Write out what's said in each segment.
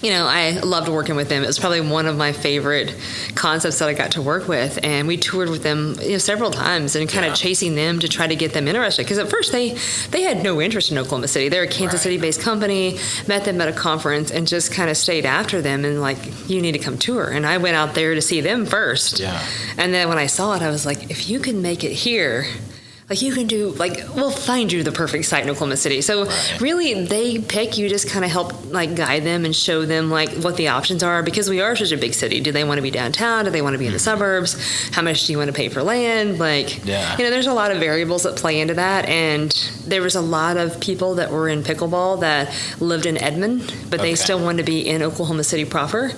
I loved working with them. It was probably one of my favorite concepts that I got to work with. And we toured with them several times and kind of chasing them to try to get them interested. Because at first they had no interest in Oklahoma City. They're a Kansas City-based company, met them at a conference and just kind of stayed after them and like, you need to come tour. And I went out there to see them first. Yeah. And then when I saw it, I was like, if you can make it here, like you can do, like, we'll find you the perfect site in Oklahoma City. So really they pick, you just kind of help like guide them and show them like what the options are, because we are such a big city. Do they want to be downtown? Do they want to be in the suburbs? How much do you want to pay for land? Like, there's a lot of variables that play into that. And there was a lot of people that were in pickleball that lived in Edmond, but they still wanted to be in Oklahoma City proper,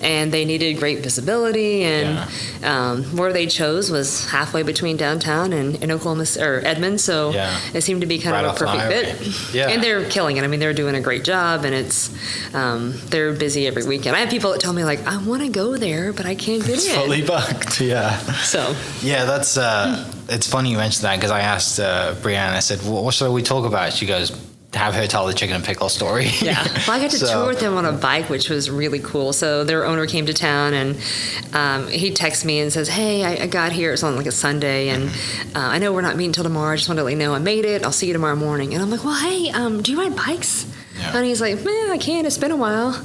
and they needed great visibility. And where they chose was halfway between downtown and Oklahoma City or Edmond, so it seemed to be kind of a perfect fit. Yeah. And they're killing it. I mean, they're doing a great job, and it's they're busy every weekend. I have people that tell me like, I want to go there, but I can't get in. It's fully booked. Yeah. So. Yeah, that's it's funny you mentioned that, because I asked Brianna. I said, what should we talk about? She goes, have her tell the chicken and pickle story. Yeah. Well, I got to tour with them on a bike, which was really cool. So their owner came to town, and he texts me and says, hey, I got here. It's on like a Sunday, and I know we're not meeting until tomorrow. I just wanted to let you know I made it. I'll see you tomorrow morning. And I'm like, well, hey, do you ride bikes? Yeah. And he's like, man, I can. It's been a while.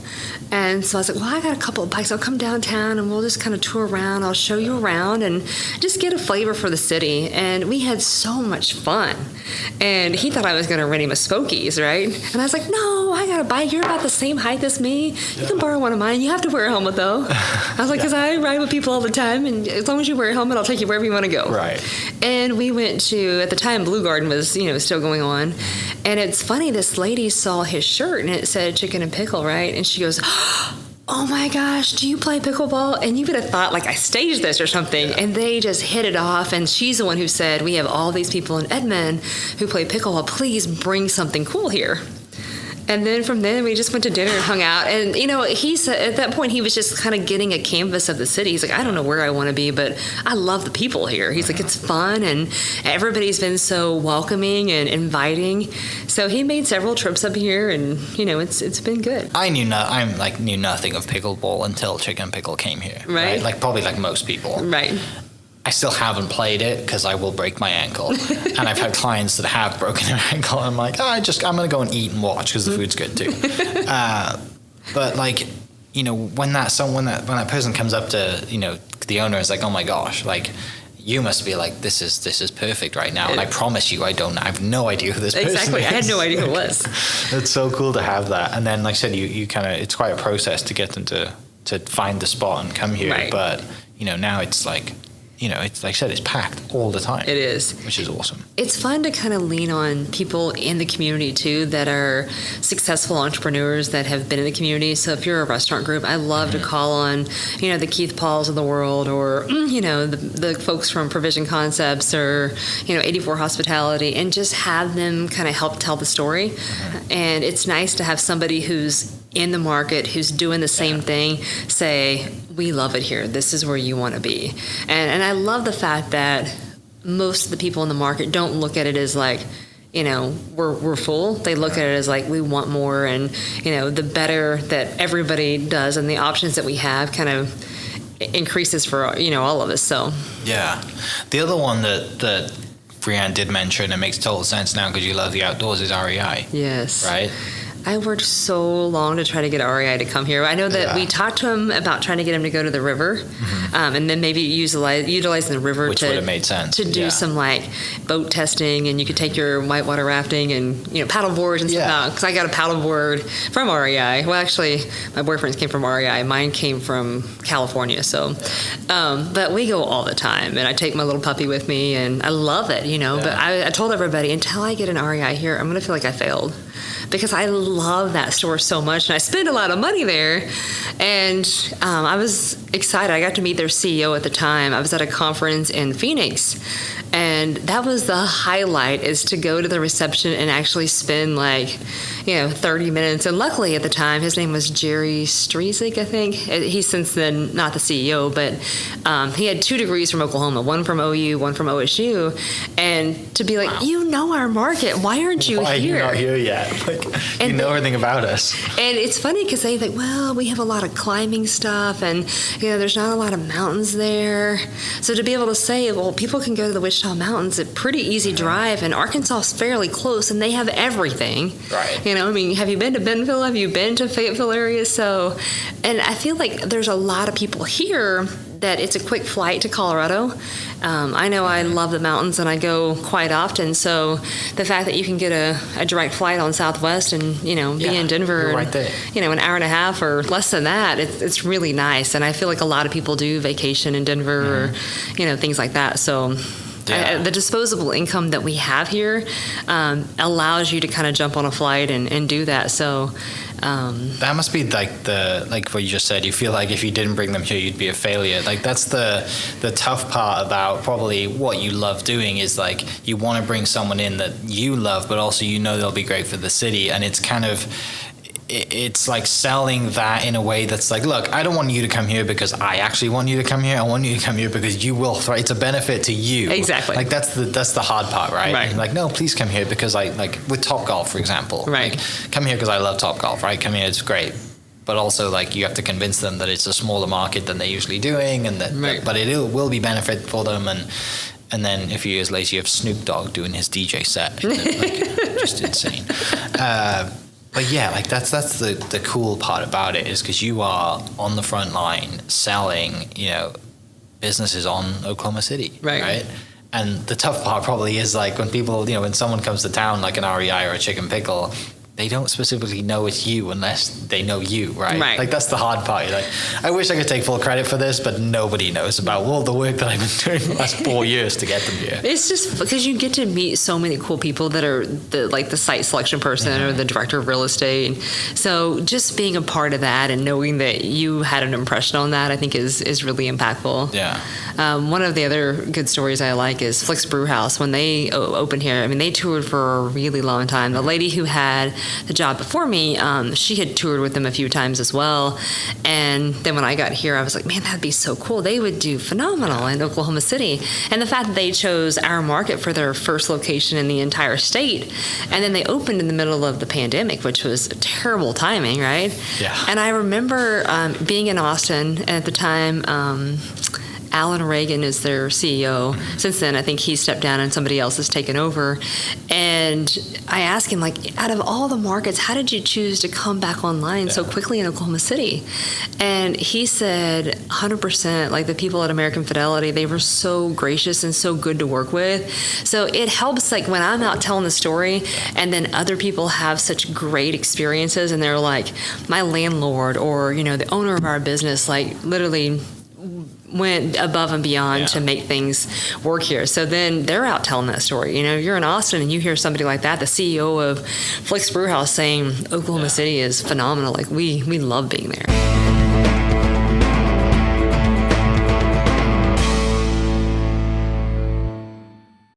And so I was like, well, I got a couple of bikes. I'll come downtown and we'll just kind of tour around. I'll show you around and just get a flavor for the city. And we had so much fun. And he thought I was going to rent him a Spokies, right? And I was like, no, I got a bike. You're about the same height as me. You can borrow one of mine. You have to wear a helmet, though. I was like, because I ride with people all the time. And as long as you wear a helmet, I'll take you wherever you want to go. Right. And we went to, at the time, Blue Garden was, still going on. And it's funny, this lady saw his shirt and it said chicken and pickle, right? And she goes, oh my gosh, do you play pickleball? And you would have thought like I staged this or something. Yeah. And they just hit it off. And she's the one who said, we have all these people in Edmond who play pickleball. Please bring something cool here. And then from then we just went to dinner and hung out. And, he said at that point he was just kind of getting a canvas of the city. He's like, I don't know where I want to be, but I love the people here. He's like, it's fun. And everybody's been so welcoming and inviting. So he made several trips up here, and, it's been good. I knew nothing of pickleball until Chicken and Pickle came here. Right? Like probably like most people. Right. I still haven't played it because I will break my ankle. And I've had clients that have broken their ankle. And I'm like, I'm going to go and eat and watch because the food's good too. But like, when that person comes up to, the owner is like, oh my gosh, like you must be like, this is perfect right now. And I promise you, I have no idea who this person is. Exactly. I had no idea who it was. It's so cool to have that. And then like I said, you kind of, it's quite a process to get them to find the spot and come here. Right. But, now it's like, it's like I said, it's packed all the time. It is. Which is awesome. It's fun to kind of lean on people in the community, too, that are successful entrepreneurs that have been in the community. So if you're a restaurant group, I love to call on, the Keith Pauls of the world, or, the folks from Provision Concepts, or, 84 Hospitality, and just have them kind of help tell the story. And it's nice to have somebody who's in the market, who's doing the same thing, say, we love it here. This is where you want to be. And I love the fact that most of the people in the market don't look at it as like, we're full. They look at it as like, we want more. And, the better that everybody does and the options that we have kind of increases for, all of us. So, yeah. The other one that Brianne did mention, and makes total sense now because you love the outdoors, is REI. Yes. Right? I worked so long to try to get REI to come here. I know that we talked to him about trying to get him to go to the river, and then maybe utilizing the river which would have made sense to do some like boat testing, and you could take your whitewater rafting and paddle boards and stuff. Because I got a paddle board from REI. Well, actually, my boyfriend's came from REI. Mine came from California. So, but we go all the time, and I take my little puppy with me, and I love it. But I told everybody, until I get an REI here, I'm gonna feel like I failed. Because I love that store so much, and I spend a lot of money there. And I was excited. I got to meet their CEO at the time. I was at a conference in Phoenix, And that was the highlight, is to go to the reception and actually spend 30 minutes. And luckily at the time, his name was Jerry Strezik, I think. He's since then not the CEO, but he had 2 degrees from Oklahoma, one from OU, one from OSU. And to be like, wow, you know our market, why aren't you why here? Why are you not here yet? You know everything about us. And it's funny because they think, well, we have a lot of climbing stuff, and there's not a lot of mountains there. So to be able to say, well, people can go to the Wichita Mountains, a pretty easy drive, and Arkansas is fairly close, and they have everything. Right. Have you been to Bentonville? Have you been to Fayetteville area? So, and I feel like there's a lot of people here that it's a quick flight to Colorado. I know I love the mountains and I go quite often. So the fact that you can get a direct flight on Southwest and, be in Denver, right there. An hour and a half or less than that, it's really nice. And I feel like a lot of people do vacation in Denver or, things like that. So the disposable income that we have here allows you to kind of jump on a flight and do that. So that must be like what you just said. You feel like if you didn't bring them here, you'd be a failure. Like that's the tough part about probably what you love doing is like you want to bring someone in that you love, but also they'll be great for the city. And it's kind of it's like selling that in a way that's like, look, I don't want you to come here because I actually want you to come here. I want you to come here because you will thrive. It's a benefit to you. Exactly. Like that's the hard part, right? Right. Like, no, please come here because I like with Topgolf, for example. Right. Like, come here because I love Topgolf, right? Come here, it's great. But also, like, you have to convince them that it's a smaller market than they're usually doing, and that, but it will be benefit for them. And then a few years later, you have Snoop Dogg doing his DJ set, just insane. But yeah, like that's the cool part about it is because you are on the front line selling, businesses on Oklahoma City, right? And the tough part probably is like when people, when someone comes to town like an REI or a Chicken Pickle, they don't specifically know it's you unless they know you, right? Like that's the hard part. You're like, I wish I could take full credit for this, but nobody knows about all the work that I've been doing the last 4 years to get them here. It's just because you get to meet so many cool people that are the site selection person or the director of real estate. So just being a part of that and knowing that you had an impression on that, I think is really impactful. Yeah. One of the other good stories I like is Flick's Brew House. When they opened here, I mean, they toured for a really long time. The lady who had the job before me, she had toured with them a few times as well. And then when I got here, I was like, man, that'd be so cool. They would do phenomenal in Oklahoma City. And the fact that they chose our market for their first location in the entire state, and then they opened in the middle of the pandemic, which was terrible timing, right? Yeah. And I remember being in Austin, and at the time, Alan Reagan is their CEO. Since then, I think he stepped down and somebody else has taken over. And I asked him, like, out of all the markets, how did you choose to come back online so quickly in Oklahoma City? And he said 100%, like the people at American Fidelity, they were so gracious and so good to work with. So it helps, like, when I'm out telling the story and then other people have such great experiences and they're like, my landlord or, the owner of our business, like, literally went above and beyond to make things work here. So then they're out telling that story. You're in Austin and you hear somebody like that, the CEO of Flick's Brew House, saying Oklahoma City is phenomenal. Like we love being there.